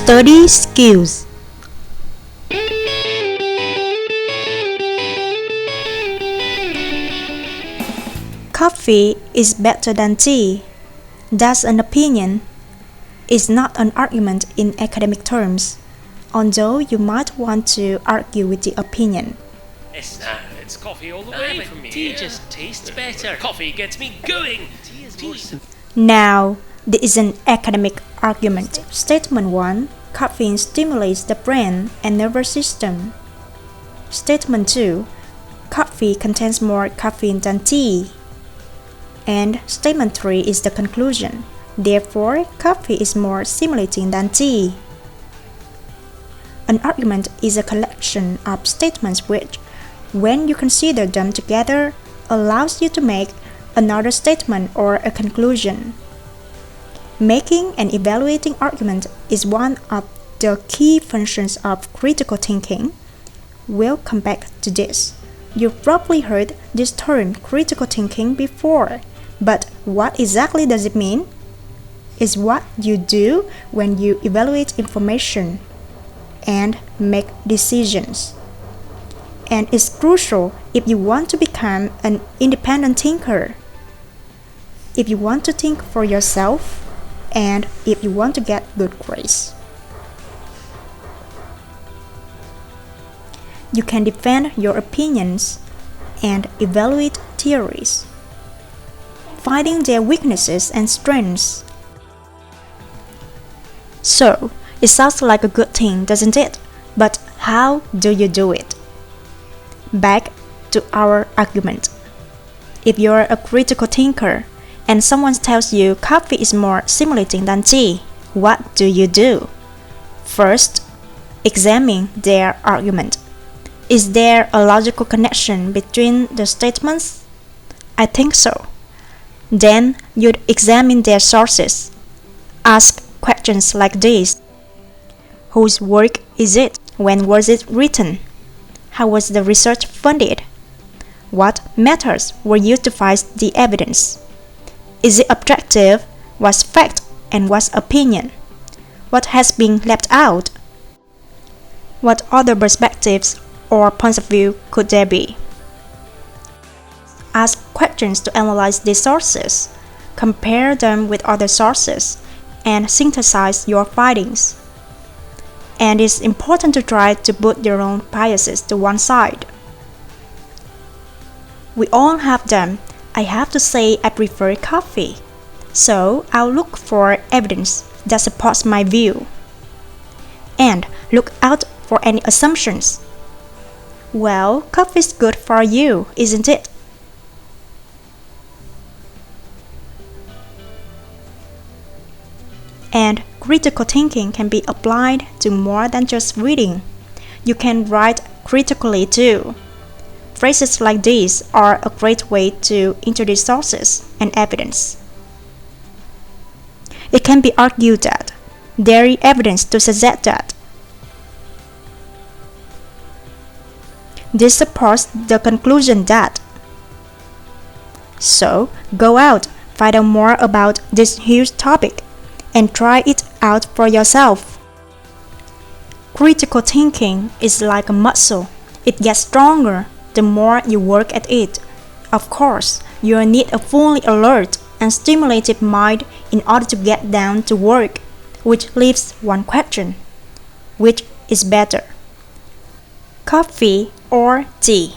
Study skills. Coffee is better than tea. That's an opinion. It's not an argument in academic terms, although you might want to argue with the opinion. It's coffee all the way from me. Tea just tastes better. Coffee gets me going. Now, there is an academic argument. Statement 1. Caffeine stimulates the brain and nervous system. Statement 2. Coffee contains more caffeine than tea. And statement 3 is the conclusion. Therefore, coffee is more stimulating than tea. An argument is a collection of statements which, when you consider them together, allows you to make another statement or a conclusion. Making and evaluating argument is one of the key functions of critical thinking. We'll come back to this. You've probably heard this term critical thinking before, but what exactly does it mean? It's what you do when you evaluate information and make decisions. And it's crucial if you want to become an independent thinker, if you want to think for yourself, and if you want to get good grades. You can defend your opinions and evaluate theories, finding their weaknesses and strengths. So, it sounds like a good thing, doesn't it? But how do you do it? Back to our argument. If you're a critical thinker and someone tells you coffee is more stimulating than tea, what do you do? First, examine their argument. Is there a logical connection between the statements? I think so. Then you'd examine their sources. Ask questions like this. Whose work is it? When was it written? How was the research funded? What methods were used to find the evidence? Is it objective? What's fact and what's opinion? What has been left out? What other perspectives or points of view could there be? Ask questions to analyze these sources, compare them with other sources, and synthesize your findings. And it's important to try to put your own biases to one side. We all have them. I have to say I prefer coffee, so I'll look for evidence that supports my view. And look out for any assumptions. Well, coffee's good for you, isn't it? And critical thinking can be applied to more than just reading. You can write critically too. Phrases like these are a great way to introduce sources and evidence. It can be argued that there is evidence to suggest that. This supports the conclusion that. So, go out, find out more about this huge topic, and try it out for yourself. Critical thinking is like a muscle. It gets stronger the more you work at it. Of course, you'll need a fully alert and stimulated mind in order to get down to work, which leaves one question. Which is better? Coffee or tea?